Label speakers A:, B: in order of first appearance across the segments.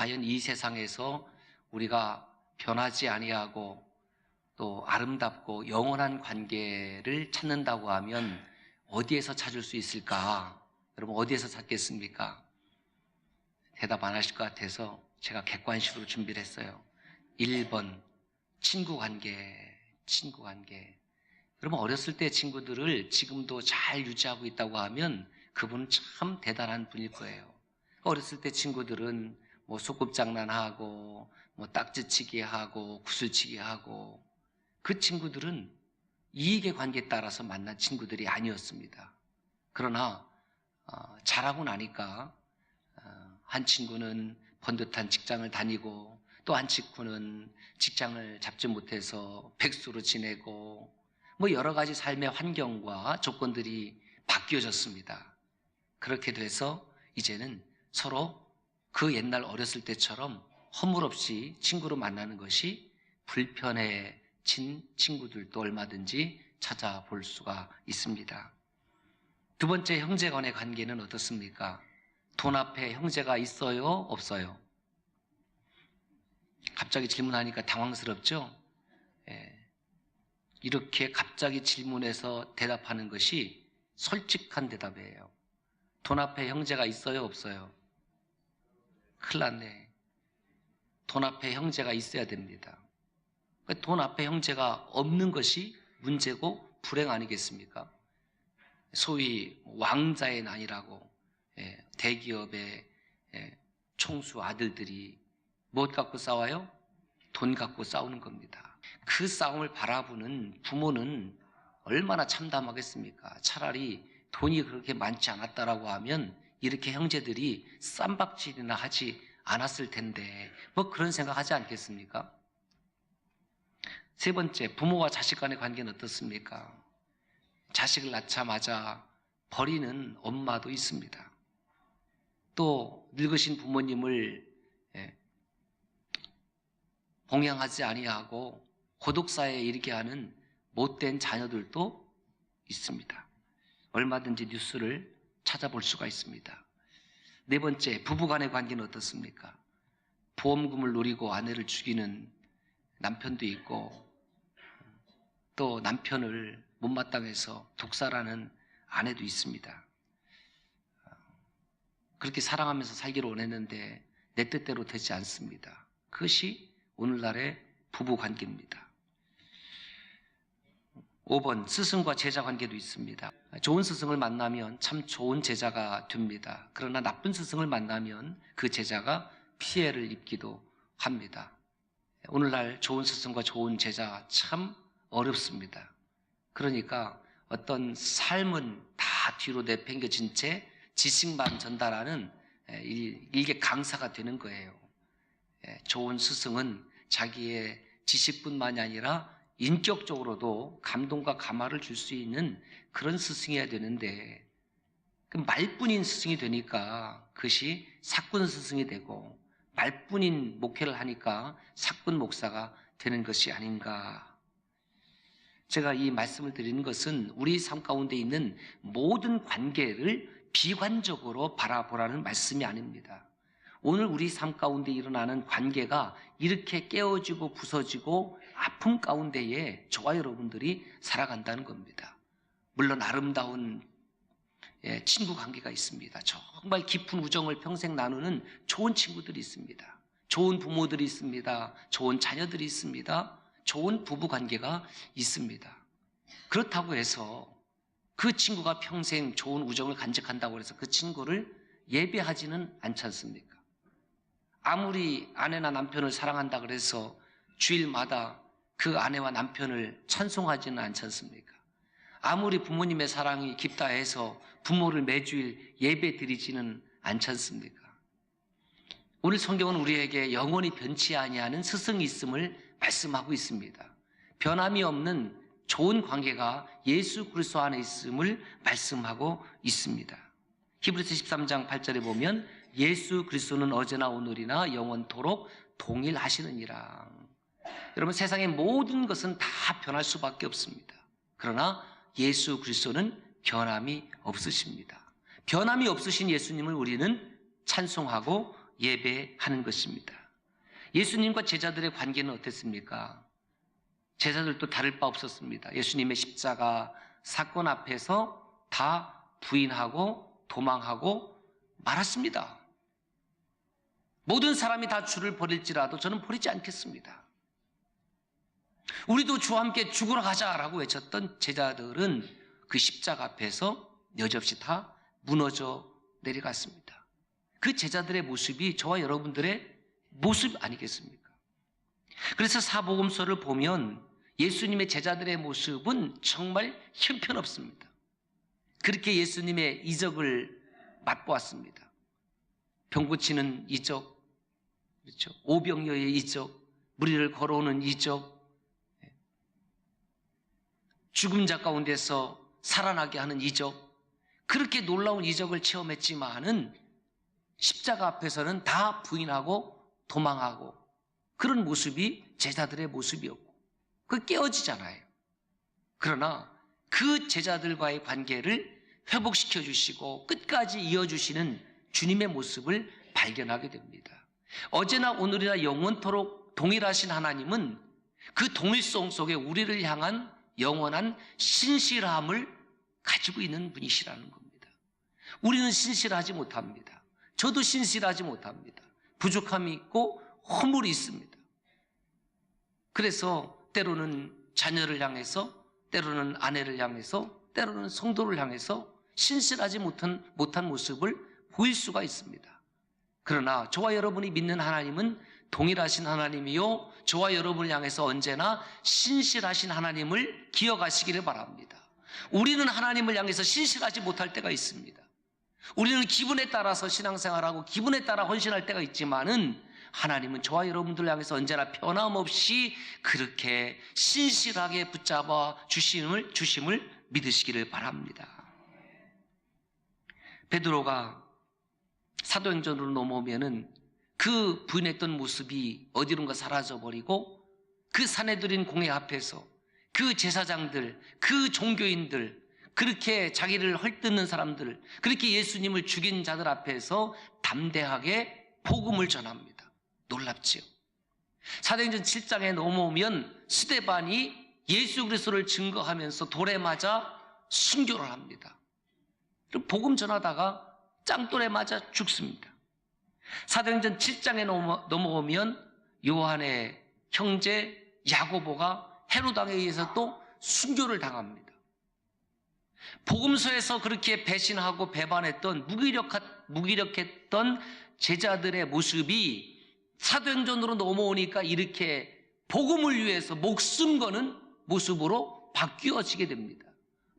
A: 과연 이 세상에서 우리가 변하지 아니하고 또 아름답고 영원한 관계를 찾는다고 하면 어디에서 찾을 수 있을까? 여러분 어디에서 찾겠습니까? 대답 안 하실 것 같아서 제가 객관식으로 준비를 했어요. 1번 친구 관계. 여러분 어렸을 때 친구들을 지금도 잘 유지하고 있다고 하면 그분은 참 대단한 분일 거예요. 어렸을 때 친구들은 뭐 소꿉장난하고 뭐 딱지치기 하고 구슬치기 하고 그 친구들은 이익의 관계에 따라서 만난 친구들이 아니었습니다. 그러나 자라고 나니까 한 친구는 번듯한 직장을 다니고 또 한 친구는 직장을 잡지 못해서 백수로 지내고 뭐 여러 가지 삶의 환경과 조건들이 바뀌어졌습니다. 그렇게 돼서 이제는 서로 그 옛날 어렸을 때처럼 허물없이 친구로 만나는 것이 불편해진 친구들도 얼마든지 찾아볼 수가 있습니다. 두 번째, 형제 간의 관계는 어떻습니까? 돈 앞에 형제가 있어요? 없어요? 갑자기 질문하니까 당황스럽죠? 이렇게 갑자기 질문해서 대답하는 것이 솔직한 대답이에요. 돈 앞에 형제가 있어요? 없어요? 큰일 났네. 돈 앞에 형제가 있어야 됩니다. 돈 앞에 형제가 없는 것이 문제고 불행 아니겠습니까? 소위 왕자의 난이라고 대기업의 총수 아들들이 무엇 갖고 싸워요? 돈 갖고 싸우는 겁니다. 그 싸움을 바라보는 부모는 얼마나 참담하겠습니까? 차라리 돈이 그렇게 많지 않았다라고 하면 이렇게 형제들이 쌈박질이나 하지 않았을 텐데 뭐 그런 생각하지 않겠습니까? 세 번째, 부모와 자식 간의 관계는 어떻습니까? 자식을 낳자마자 버리는 엄마도 있습니다. 또 늙으신 부모님을 봉양하지 아니하고 고독사에 이르게 하는 못된 자녀들도 있습니다. 얼마든지 뉴스를 찾아볼 수가 있습니다. 네 번째, 부부간의 관계는 어떻습니까? 보험금을 노리고 아내를 죽이는 남편도 있고 또 남편을 못마땅해서 독살하는 아내도 있습니다. 그렇게 사랑하면서 살기를 원했는데 내 뜻대로 되지 않습니다. 그것이 오늘날의 부부 관계입니다. 5번, 스승과 제자 관계도 있습니다. 좋은 스승을 만나면 참 좋은 제자가 됩니다. 그러나 나쁜 스승을 만나면 그 제자가 피해를 입기도 합니다. 오늘날 좋은 스승과 좋은 제자 참 어렵습니다. 그러니까 어떤 삶은 다 뒤로 내팽겨진 채 지식만 전달하는 일개 강사가 되는 거예요. 좋은 스승은 자기의 지식뿐만이 아니라 인격적으로도 감동과 감화를 줄 수 있는 그런 스승이어야 되는데 그 말뿐인 스승이 되니까 그것이 사꾼 스승이 되고 말뿐인 목회를 하니까 사꾼 목사가 되는 것이 아닌가. 제가 이 말씀을 드리는 것은 우리 삶 가운데 있는 모든 관계를 비관적으로 바라보라는 말씀이 아닙니다. 오늘 우리 삶 가운데 일어나는 관계가 이렇게 깨어지고 부서지고 아픔 가운데에 저와 여러분들이 살아간다는 겁니다. 물론 아름다운 친구 관계가 있습니다. 정말 깊은 우정을 평생 나누는 좋은 친구들이 있습니다. 좋은 부모들이 있습니다. 좋은 자녀들이 있습니다. 좋은 부부 관계가 있습니다. 그렇다고 해서 그 친구가 평생 좋은 우정을 간직한다고 해서 그 친구를 예배하지는 않지 않습니까? 아무리 아내나 남편을 사랑한다 그래서 주일마다 그 아내와 남편을 찬송하지는 않지 않습니까? 아무리 부모님의 사랑이 깊다 해서 부모를 매주일 예배 드리지는 않지 않습니까? 오늘 성경은 우리에게 영원히 변치 아니하는 스승이 있음을 말씀하고 있습니다. 변함이 없는 좋은 관계가 예수 그리스도 안에 있음을 말씀하고 있습니다. 히브리서 13장 8절에 보면 예수 그리스도는 어제나 오늘이나 영원토록 동일하시느니라. 여러분 세상의 모든 것은 다 변할 수밖에 없습니다. 그러나 예수 그리스도는 변함이 없으십니다. 변함이 없으신 예수님을 우리는 찬송하고 예배하는 것입니다. 예수님과 제자들의 관계는 어땠습니까? 제자들도 다를 바 없었습니다. 예수님의 십자가 사건 앞에서 다 부인하고 도망하고 말았습니다. 모든 사람이 다 주를 버릴지라도 저는 버리지 않겠습니다. 우리도 주와 함께 죽으러 가자라고 외쳤던 제자들은 그 십자가 앞에서 여지없이 다 무너져 내려갔습니다. 그 제자들의 모습이 저와 여러분들의 모습 아니겠습니까? 그래서 사복음서를 보면 예수님의 제자들의 모습은 정말 형편없습니다. 그렇게 예수님의 이적을 맛보았습니다. 병 고치는 이적, 그렇죠? 오병이어의 이적, 무리를 걸어오는 이적, 죽음자 가운데서 살아나게 하는 이적, 그렇게 놀라운 이적을 체험했지만은 십자가 앞에서는 다 부인하고 도망하고 그런 모습이 제자들의 모습이었고 그게 깨어지잖아요. 그러나 그 제자들과의 관계를 회복시켜 주시고 끝까지 이어주시는 주님의 모습을 발견하게 됩니다. 어제나 오늘이나 영원토록 동일하신 하나님은 그 동일성 속에 우리를 향한 영원한 신실함을 가지고 있는 분이시라는 겁니다. 우리는 신실하지 못합니다. 저도 신실하지 못합니다. 부족함이 있고 허물이 있습니다. 그래서 때로는 자녀를 향해서, 때로는 아내를 향해서, 때로는 성도를 향해서 신실하지 못한 모습을 보일 수가 있습니다. 그러나 저와 여러분이 믿는 하나님은 동일하신 하나님이요, 저와 여러분을 향해서 언제나 신실하신 하나님을 기억하시기를 바랍니다. 우리는 하나님을 향해서 신실하지 못할 때가 있습니다. 우리는 기분에 따라서 신앙생활하고 기분에 따라 헌신할 때가 있지만은 하나님은 저와 여러분들을 향해서 언제나 변함없이 그렇게 신실하게 붙잡아 주심을 믿으시기를 바랍니다. 베드로가 사도행전으로 넘어오면은 그 부인했던 모습이 어디론가 사라져버리고 그 사내들인 공회 앞에서 그 제사장들, 그 종교인들, 그렇게 자기를 헐뜯는 사람들, 그렇게 예수님을 죽인 자들 앞에서 담대하게 복음을 전합니다. 놀랍지요. 사도행전 7장에 넘어오면 스데반이 예수 그리스도를 증거하면서 돌에 맞아 순교를 합니다. 복음 전하다가 짱돌에 맞아 죽습니다. 사도행전 7장에 넘어오면 요한의 형제 야고보가 헤로당에 의해서 또 순교를 당합니다. 복음서에서 그렇게 배신하고 배반했던 무기력했던 제자들의 모습이 사도행전으로 넘어오니까 이렇게 복음을 위해서 목숨 거는 모습으로 바뀌어지게 됩니다.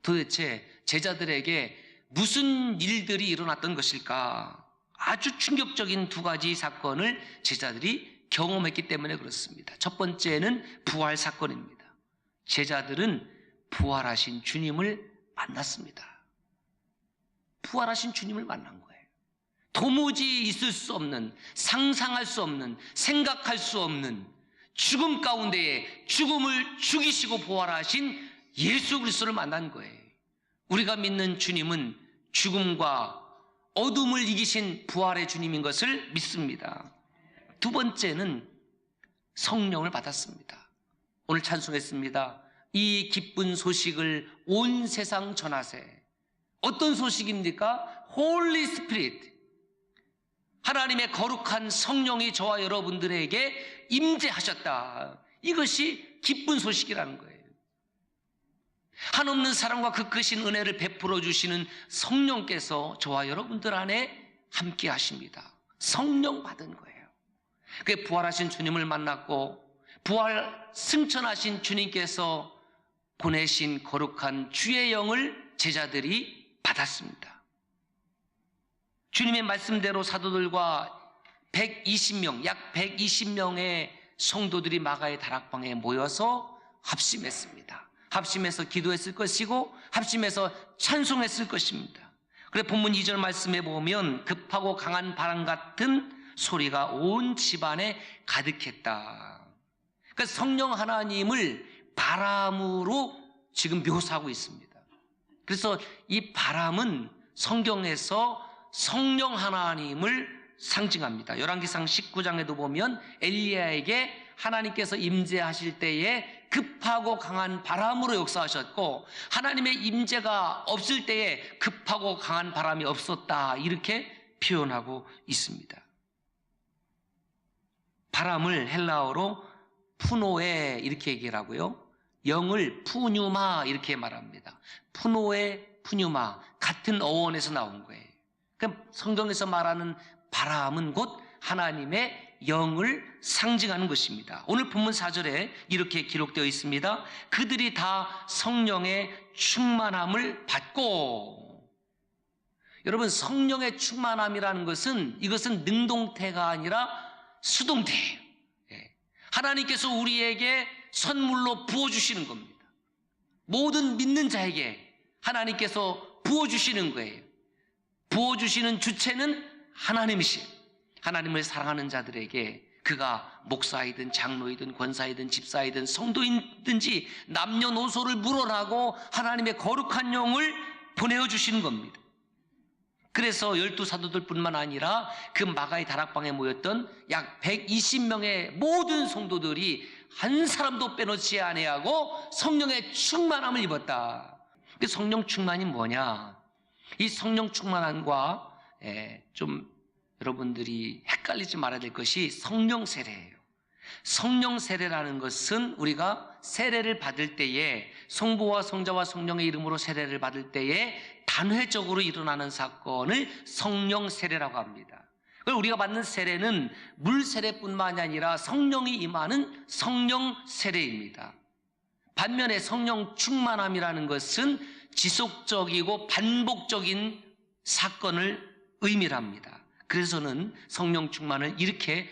A: 도대체 제자들에게 무슨 일들이 일어났던 것일까? 아주 충격적인 두 가지 사건을 제자들이 경험했기 때문에 그렇습니다. 첫 번째는 부활 사건입니다. 제자들은 부활하신 주님을 만났습니다. 부활하신 주님을 만난 거예요. 도무지 있을 수 없는, 상상할 수 없는, 생각할 수 없는 죽음 가운데에 죽음을 죽이시고 부활하신 예수 그리스도를 만난 거예요. 우리가 믿는 주님은 죽음과 어둠을 이기신 부활의 주님인 것을 믿습니다. 두 번째는 성령을 받았습니다. 오늘 찬송했습니다. 이 기쁜 소식을 온 세상 전하세. 어떤 소식입니까? Holy Spirit. 하나님의 거룩한 성령이 저와 여러분들에게 임재하셨다. 이것이 기쁜 소식이라는 거예요. 한없는 사랑과 그 크신 은혜를 베풀어 주시는 성령께서 저와 여러분들 안에 함께 하십니다. 성령 받은 거예요. 그게 부활하신 주님을 만났고 부활 승천하신 주님께서 보내신 거룩한 주의 영을 제자들이 받았습니다. 주님의 말씀대로 사도들과 120명, 약 120명의 성도들이 마가의 다락방에 모여서 합심했습니다. 합심해서 기도했을 것이고 합심해서 찬송했을 것입니다. 그래 본문 2절 말씀에 보면 급하고 강한 바람 같은 소리가 온 집안에 가득했다. 그러니까 성령 하나님을 바람으로 지금 묘사하고 있습니다. 그래서 이 바람은 성경에서 성령 하나님을 상징합니다. 열왕기상 19장에도 보면 엘리야에게 하나님께서 임재하실 때에 급하고 강한 바람으로 역사하셨고, 하나님의 임재가 없을 때에 급하고 강한 바람이 없었다, 이렇게 표현하고 있습니다. 바람을 헬라어로 푸노에 이렇게 얘기를 하고요, 영을 푸뉴마 이렇게 말합니다. 푸노에 푸뉴마, 같은 어원에서 나온 거예요. 그럼 성경에서 말하는 바람은 곧 하나님의 영을 상징하는 것입니다. 오늘 본문 4절에 이렇게 기록되어 있습니다. 그들이 다 성령의 충만함을 받고. 여러분, 성령의 충만함이라는 것은, 이것은 능동태가 아니라 수동태예요. 하나님께서 우리에게 선물로 부어주시는 겁니다. 모든 믿는 자에게 하나님께서 부어주시는 거예요. 부어주시는 주체는 하나님이시에요. 하나님을 사랑하는 자들에게, 그가 목사이든 장로이든 권사이든 집사이든 성도이든지 남녀노소를 물어나고 하나님의 거룩한 영을 보내주시는 겁니다. 그래서 12사도들 뿐만 아니라 그 마가의 다락방에 모였던 약 120명의 모든 성도들이 한 사람도 빼놓지 아니하고 성령의 충만함을 입었다. 그 성령 충만이 뭐냐? 이 성령 충만함과 좀 여러분들이 헷갈리지 말아야 될 것이 성령 세례예요. 성령 세례라는 것은 우리가 세례를 받을 때에, 성부와 성자와 성령의 이름으로 세례를 받을 때에 단회적으로 일어나는 사건을 성령 세례라고 합니다. 그리고 우리가 받는 세례는 물 세례뿐만이 아니라 성령이 임하는 성령 세례입니다. 반면에 성령 충만함이라는 것은 지속적이고 반복적인 사건을 의미합니다. 그래서는 성령 충만을 이렇게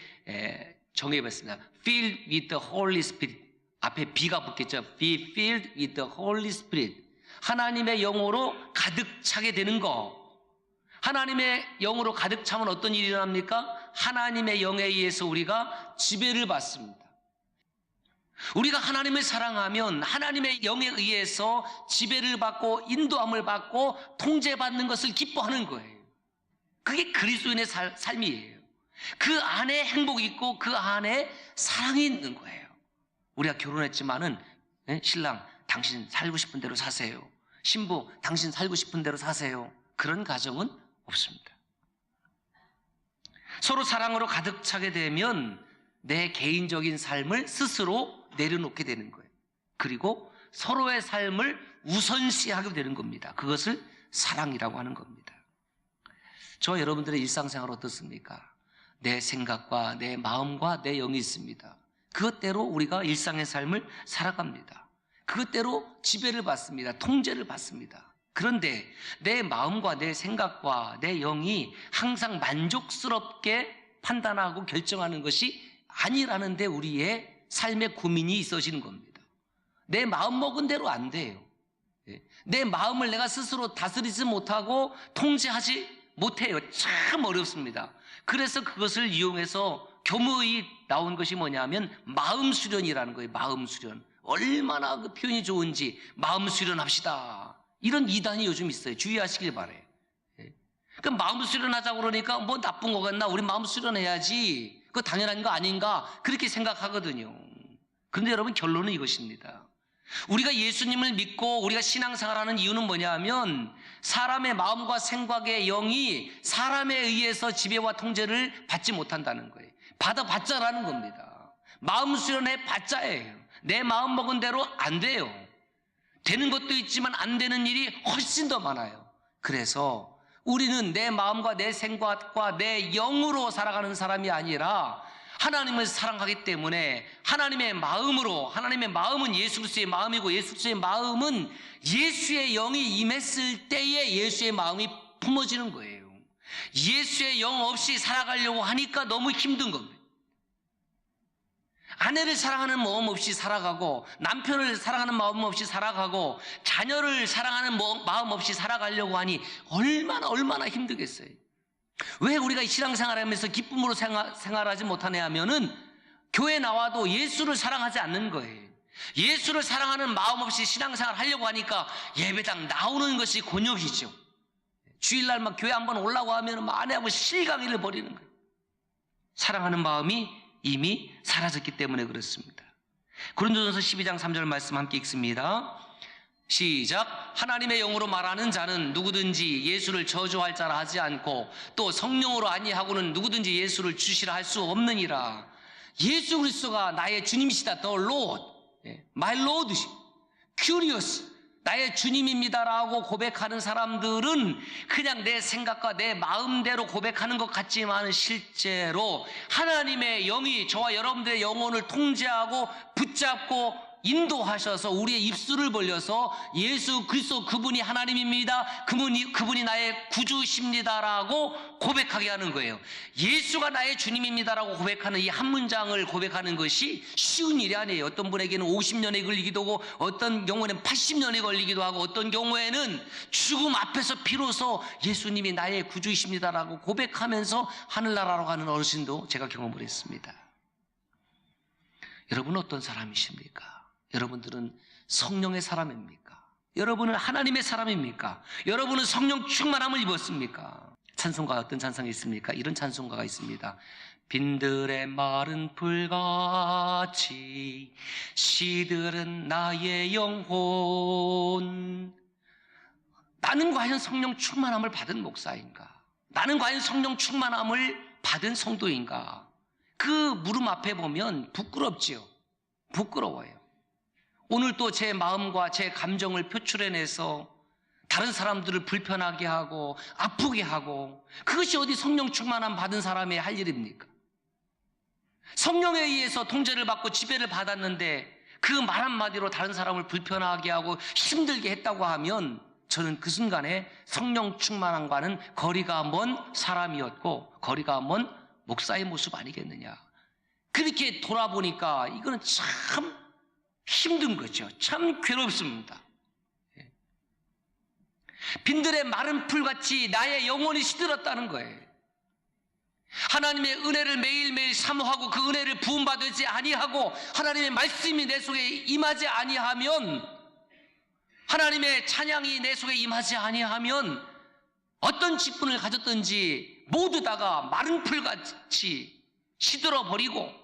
A: 정해봤습니다. Filled with the Holy Spirit. 앞에 B가 붙겠죠. Be filled with the Holy Spirit. 하나님의 영으로 가득 차게 되는 거. 하나님의 영으로 가득 차면 어떤 일이 일어납니까? 하나님의 영에 의해서 우리가 지배를 받습니다. 우리가 하나님을 사랑하면 하나님의 영에 의해서 지배를 받고 인도함을 받고 통제받는 것을 기뻐하는 거예요. 그게 그리스도인의 삶이에요. 그 안에 행복이 있고 그 안에 사랑이 있는 거예요. 우리가 결혼했지만은, 신랑 당신 살고 싶은 대로 사세요, 신부 당신 살고 싶은 대로 사세요, 그런 가정은 없습니다. 서로 사랑으로 가득 차게 되면 내 개인적인 삶을 스스로 내려놓게 되는 거예요. 그리고 서로의 삶을 우선시하게 되는 겁니다. 그것을 사랑이라고 하는 겁니다. 저 여러분들의 일상생활 어떻습니까? 내 생각과 내 마음과 내 영이 있습니다. 그것대로 우리가 일상의 삶을 살아갑니다. 그것대로 지배를 받습니다. 통제를 받습니다. 그런데 내 마음과 내 생각과 내 영이 항상 만족스럽게 판단하고 결정하는 것이 아니라는 데 우리의 삶의 고민이 있어지는 겁니다. 내 마음 먹은 대로 안 돼요. 내 마음을 내가 스스로 다스리지 못하고 통제하지 못해요. 참 어렵습니다. 그래서 그것을 이용해서 교묘히 나온 것이 뭐냐면 마음 수련이라는 거예요. 마음 수련. 얼마나 그 표현이 좋은지, 마음 수련합시다, 이런 이단이 요즘 있어요. 주의하시길 바래요. 그럼 마음 수련하자고 그러니까 뭐 나쁜 거 같나? 우리 마음 수련해야지, 그거 당연한 거 아닌가? 그렇게 생각하거든요. 그런데 여러분, 결론은 이것입니다. 우리가 예수님을 믿고 우리가 신앙생활하는 이유는 뭐냐면 사람의 마음과 생각의 영이 사람에 의해서 지배와 통제를 받지 못한다는 거예요. 받아봤자라는 겁니다. 마음 수련해 봤자예요. 내 마음 먹은 대로 안 돼요. 되는 것도 있지만 안 되는 일이 훨씬 더 많아요. 그래서 우리는 내 마음과 내 생각과 내 영으로 살아가는 사람이 아니라 하나님을 사랑하기 때문에 하나님의 마음으로, 하나님의 마음은 예수 그리스도의 마음이고 예수 그리스도의 마음은 예수의 영이 임했을 때에 예수의 마음이 품어지는 거예요. 예수의 영 없이 살아가려고 하니까 너무 힘든 겁니다. 아내를 사랑하는 마음 없이 살아가고, 남편을 사랑하는 마음 없이 살아가고, 자녀를 사랑하는 마음 없이 살아가려고 하니 얼마나 힘들겠어요. 왜 우리가 신앙생활하면서 기쁨으로 생활하지 못하냐 하면은 교회 나와도 예수를 사랑하지 않는 거예요. 예수를 사랑하는 마음 없이 신앙생활 하려고 하니까 예배당 나오는 것이 곤욕이죠. 주일날 막 교회 한번 오려고 하면 막 아내하고 실강이를 벌이는 거예요. 사랑하는 마음이 이미 사라졌기 때문에 그렇습니다. 고린도전서 12장 3절 말씀 함께 읽습니다. 시작. 하나님의 영으로 말하는 자는 누구든지 예수를 저주할 자라 하지 않고 또 성령으로 아니하고는 누구든지 예수를 주시라 할 수 없느니라. 예수 그리스도가 나의 주님이시다. The Lord, my Lord, Curious, 나의 주님입니다라고 고백하는 사람들은 그냥 내 생각과 내 마음대로 고백하는 것 같지만 실제로 하나님의 영이 저와 여러분들의 영혼을 통제하고 붙잡고 인도하셔서 우리의 입술을 벌려서 예수 그리스도 그분이 하나님입니다, 그분이 나의 구주십니다라고 고백하게 하는 거예요. 예수가 나의 주님입니다라고 고백하는 이 한 문장을 고백하는 것이 쉬운 일이 아니에요. 어떤 분에게는 50년에 걸리기도 하고 어떤 경우에는 80년에 걸리기도 하고 어떤 경우에는 죽음 앞에서 비로소 예수님이 나의 구주이십니다라고 고백하면서 하늘나라로 가는 어르신도 제가 경험을 했습니다. 여러분은 어떤 사람이십니까? 여러분들은 성령의 사람입니까? 여러분은 하나님의 사람입니까? 여러분은 성령 충만함을 입었습니까? 찬송가 어떤 찬송이 있습니까? 이런 찬송가가 있습니다. 빈들의 마른 풀같이 시들은 나의 영혼. 나는 과연 성령 충만함을 받은 목사인가? 나는 과연 성령 충만함을 받은 성도인가? 그 물음 앞에 보면 부끄럽지요. 부끄러워요. 오늘 또 제 마음과 제 감정을 표출해내서 다른 사람들을 불편하게 하고 아프게 하고, 그것이 어디 성령 충만함 받은 사람의 할 일입니까? 성령에 의해서 통제를 받고 지배를 받았는데 그 말 한마디로 다른 사람을 불편하게 하고 힘들게 했다고 하면 저는 그 순간에 성령 충만함과는 거리가 먼 사람이었고 거리가 먼 목사의 모습 아니겠느냐. 그렇게 돌아보니까 이거는 참 힘든 거죠. 참 괴롭습니다. 빈들의 마른 풀같이 나의 영혼이 시들었다는 거예요. 하나님의 은혜를 매일매일 사모하고 그 은혜를 부음받지 아니하고 하나님의 말씀이 내 속에 임하지 아니하면, 하나님의 찬양이 내 속에 임하지 아니하면 어떤 직분을 가졌든지 모두 다가 마른 풀같이 시들어버리고,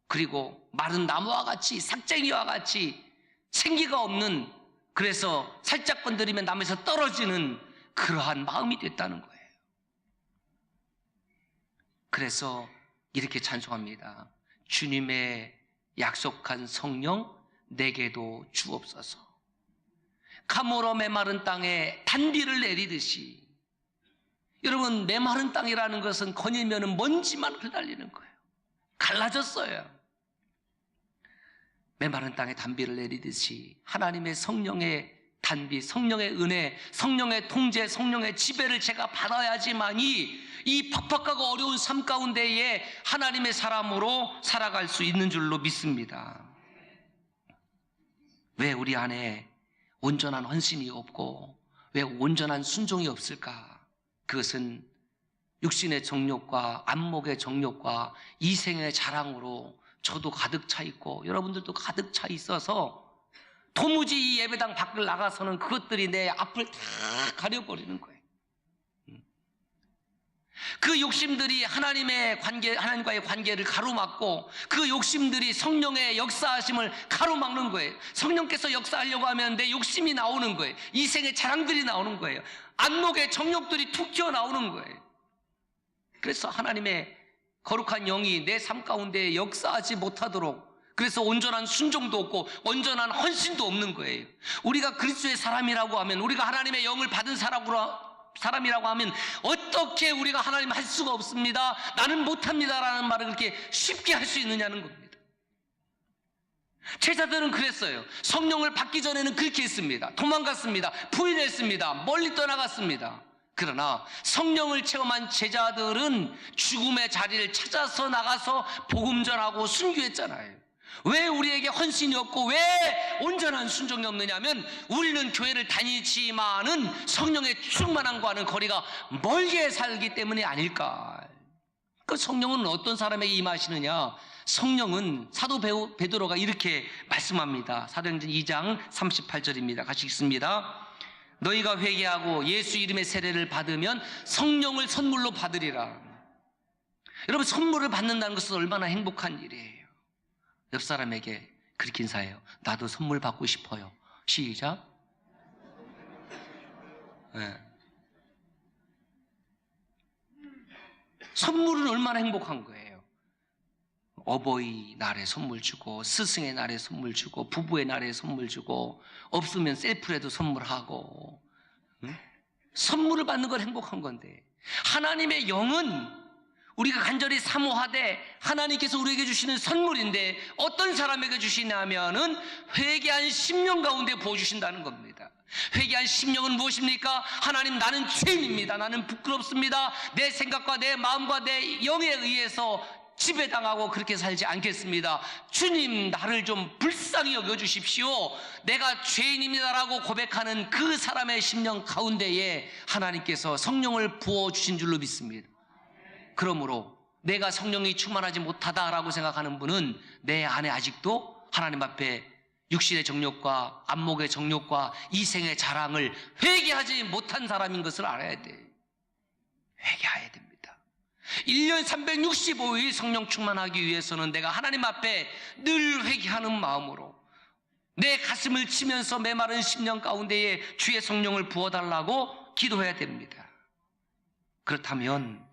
A: 그리고 마른 나무와 같이 삭쟁이와 같이 생기가 없는, 그래서 살짝 건드리면 나무에서 떨어지는 그러한 마음이 됐다는 거예요. 그래서 이렇게 찬송합니다. 주님의 약속한 성령 내게도 주옵소서. 가물어 메마른 땅에 단비를 내리듯이. 여러분, 메마른 땅이라는 것은 거닐면은 먼지만 흩날리는 거예요. 갈라졌어요. 메마른 땅에 단비를 내리듯이 하나님의 성령의 단비, 성령의 은혜, 성령의 통제, 성령의 지배를 제가 받아야지만이 이 팍팍하고 어려운 삶 가운데에 하나님의 사람으로 살아갈 수 있는 줄로 믿습니다. 왜 우리 안에 온전한 헌신이 없고 왜 온전한 순종이 없을까? 그것은 육신의 정욕과 안목의 정욕과 이생의 자랑으로 저도 가득 차 있고 여러분들도 가득 차 있어서 도무지 이 예배당 밖을 나가서는 그것들이 내 앞을 다 가려버리는 거예요. 그 욕심들이 하나님과의 관계를 가로막고 그 욕심들이 성령의 역사하심을 가로막는 거예요. 성령께서 역사하려고 하면 내 욕심이 나오는 거예요. 이생의 자랑들이 나오는 거예요. 안목의 정욕들이 툭 튀어나오는 거예요. 그래서 하나님의 거룩한 영이 내 삶 가운데 역사하지 못하도록, 그래서 온전한 순종도 없고 온전한 헌신도 없는 거예요. 우리가 그리스도의 사람이라고 하면, 우리가 하나님의 영을 받은 사람이라고 하면 어떻게 우리가 하나님 할 수가 없습니다, 나는 못합니다라는 말을 그렇게 쉽게 할 수 있느냐는 겁니다. 제자들은 그랬어요. 성령을 받기 전에는 그렇게 했습니다. 도망갔습니다. 부인했습니다. 멀리 떠나갔습니다. 그러나 성령을 체험한 제자들은 죽음의 자리를 찾아서 나가서 복음 전하고 순교했잖아요. 왜 우리에게 헌신이 없고 왜 온전한 순종이 없느냐면 우리는 교회를 다니지만은 성령의 충만함과는 거리가 멀게 살기 때문이 아닐까. 그 성령은 어떤 사람에게 임하시느냐? 성령은 사도 베드로가 이렇게 말씀합니다. 사도행전 2장 38절입니다. 같이 읽습니다. 너희가 회개하고 예수 이름의 세례를 받으면 성령을 선물로 받으리라. 여러분, 선물을 받는다는 것은 얼마나 행복한 일이에요. 옆 사람에게 그렇게 인사해요. 나도 선물 받고 싶어요. 시작. 네. 선물은 얼마나 행복한 거예요. 어버이날에 선물 주고, 스승의 날에 선물 주고, 부부의 날에 선물 주고, 없으면 셀프라도 선물하고. 응? 선물을 받는 건 행복한 건데, 하나님의 영은 우리가 간절히 사모하되 하나님께서 우리에게 주시는 선물인데, 어떤 사람에게 주시냐면은 회개한 심령 가운데 부어주신다는 겁니다. 회개한 심령은 무엇입니까? 하나님, 나는 죄인입니다. 나는 부끄럽습니다. 내 생각과 내 마음과 내 영에 의해서 지배당하고 그렇게 살지 않겠습니다. 주님, 나를 좀 불쌍히 여겨주십시오. 내가 죄인입니다라고 고백하는 그 사람의 심령 가운데에 하나님께서 성령을 부어주신 줄로 믿습니다. 그러므로 내가 성령이 충만하지 못하다라고 생각하는 분은 내 안에 아직도 하나님 앞에 육신의 정욕과 안목의 정욕과 이생의 자랑을 회개하지 못한 사람인 것을 알아야 돼. 회개해야 됩니다. 1년 365일 성령 충만하기 위해서는 내가 하나님 앞에 늘 회개하는 마음으로 내 가슴을 치면서 메마른 심령 가운데에 주의 성령을 부어달라고 기도해야 됩니다. 그렇다면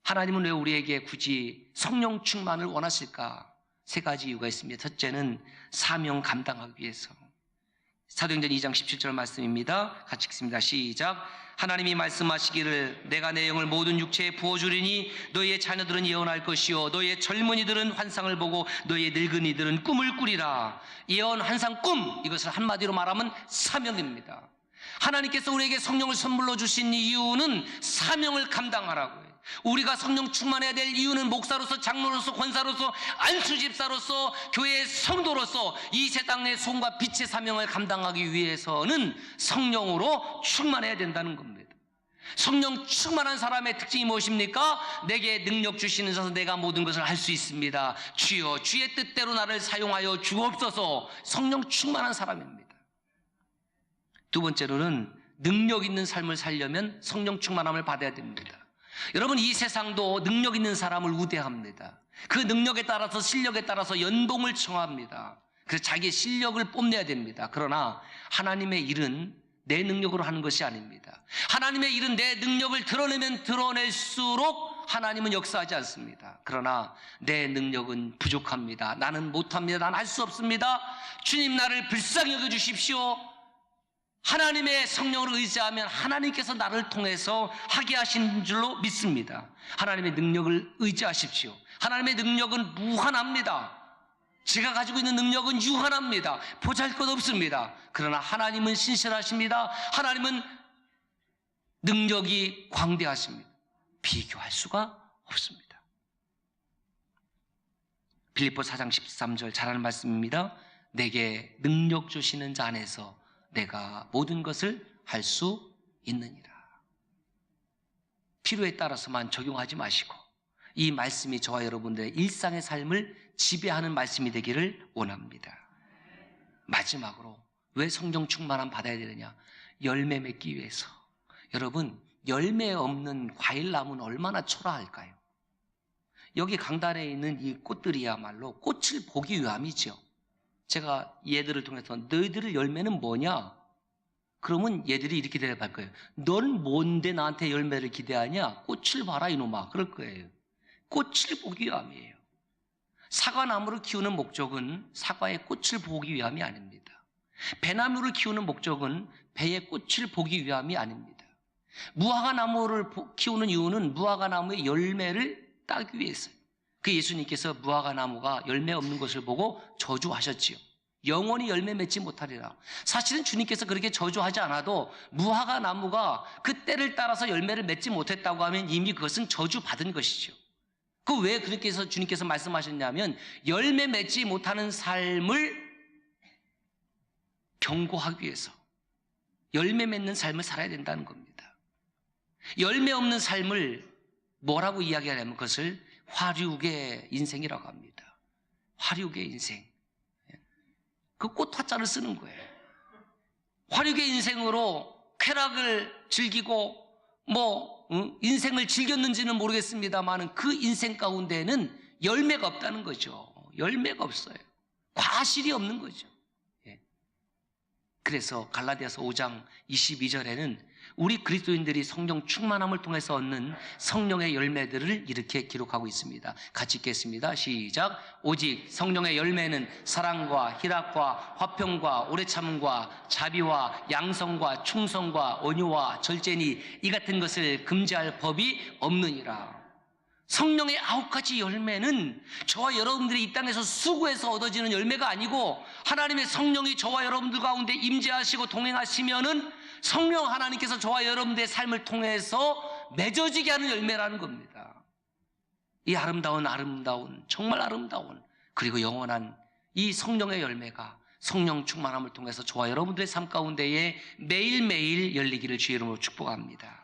A: 하나님은 왜 우리에게 굳이 성령 충만을 원하실까? 세 가지 이유가 있습니다. 첫째는 사명 감당하기 위해서. 사도행전 2장 17절 말씀입니다. 같이 읽습니다. 시작. 하나님이 말씀하시기를 내가 내 영을 모든 육체에 부어주리니 너희의 자녀들은 예언할 것이요 너희의 젊은이들은 환상을 보고 너희의 늙은이들은 꿈을 꾸리라. 예언, 환상, 꿈, 이것을 한마디로 말하면 사명입니다. 하나님께서 우리에게 성령을 선물로 주신 이유는 사명을 감당하라고요. 우리가 성령 충만해야 될 이유는 목사로서, 장로로서, 권사로서, 안수집사로서, 교회의 성도로서 이 세상의 소금과 빛의 사명을 감당하기 위해서는 성령으로 충만해야 된다는 겁니다. 성령 충만한 사람의 특징이 무엇입니까? 내게 능력 주시는 자서 내가 모든 것을 할 수 있습니다. 주여 주의 뜻대로 나를 사용하여 주옵소서. 성령 충만한 사람입니다. 두 번째로는 능력 있는 삶을 살려면 성령 충만함을 받아야 됩니다. 여러분, 이 세상도 능력 있는 사람을 우대합니다. 그 능력에 따라서, 실력에 따라서 연봉을 청합니다. 그래서 자기의 실력을 뽐내야 됩니다. 그러나 하나님의 일은 내 능력으로 하는 것이 아닙니다. 하나님의 일은 내 능력을 드러내면 드러낼수록 하나님은 역사하지 않습니다. 그러나 내 능력은 부족합니다. 나는 못합니다. 나는 할 수 없습니다. 주님, 나를 불쌍히 여겨주십시오. 하나님의 성령을 의지하면 하나님께서 나를 통해서 하게 하신 줄로 믿습니다. 하나님의 능력을 의지하십시오. 하나님의 능력은 무한합니다. 제가 가지고 있는 능력은 유한합니다. 보잘것없습니다. 그러나 하나님은 신실하십니다. 하나님은 능력이 광대하십니다. 비교할 수가 없습니다. 빌립보 4장 13절 잘 아는 말씀입니다. 내게 능력 주시는 자 안에서 내가 모든 것을 할 수 있느니라. 필요에 따라서만 적용하지 마시고 이 말씀이 저와 여러분들의 일상의 삶을 지배하는 말씀이 되기를 원합니다. 마지막으로 왜 성령 충만함 받아야 되느냐? 열매 맺기 위해서. 여러분, 열매 없는 과일나무는 얼마나 초라할까요? 여기 강단에 있는 이 꽃들이야말로 꽃을 보기 위함이죠. 제가 얘들을 통해서 너희들의 열매는 뭐냐? 그러면 얘들이 이렇게 대답할 거예요. 넌 뭔데 나한테 열매를 기대하냐? 꽃을 봐라 이놈아. 그럴 거예요. 꽃을 보기 위함이에요. 사과나무를 키우는 목적은 사과의 꽃을 보기 위함이 아닙니다. 배나무를 키우는 목적은 배의 꽃을 보기 위함이 아닙니다. 무화과나무를 키우는 이유는 무화과나무의 열매를 따기 위해서요. 그 예수님께서 무화과나무가 열매 없는 것을 보고 저주하셨지요. 영원히 열매 맺지 못하리라. 사실은 주님께서 그렇게 저주하지 않아도 무화과나무가 그 때를 따라서 열매를 맺지 못했다고 하면 이미 그것은 저주받은 것이죠. 그 왜 그렇게 해서 주님께서 말씀하셨냐면 열매 맺지 못하는 삶을 경고하기 위해서 열매 맺는 삶을 살아야 된다는 겁니다. 열매 없는 삶을 뭐라고 이야기하냐면 그것을 화류계 인생이라고 합니다. 화류계 인생. 그 꽃 화자를 쓰는 거예요. 화류계 인생으로 쾌락을 즐기고 인생을 즐겼는지는 모르겠습니다만 그 인생 가운데는 열매가 없다는 거죠. 열매가 없어요. 과실이 없는 거죠. 예. 그래서 갈라디아서 5장 22절에는 우리 그리스도인들이 성령 충만함을 통해서 얻는 성령의 열매들을 이렇게 기록하고 있습니다. 같이 읽겠습니다. 시작. 오직 성령의 열매는 사랑과 희락과 화평과 오래 참음과 자비와 양성과 충성과 온유와 절제니 이 같은 것을 금지할 법이 없느니라. 성령의 9가지 열매는 저와 여러분들이 이 땅에서 수고해서 얻어지는 열매가 아니고 하나님의 성령이 저와 여러분들 가운데 임재하시고 동행하시면은 성령 하나님께서 저와 여러분들의 삶을 통해서 맺어지게 하는 열매라는 겁니다. 이 아름다운 정말 아름다운 그리고 영원한 이 성령의 열매가 성령 충만함을 통해서 저와 여러분들의 삶 가운데에 매일매일 열리기를 주의 이름으로 축복합니다.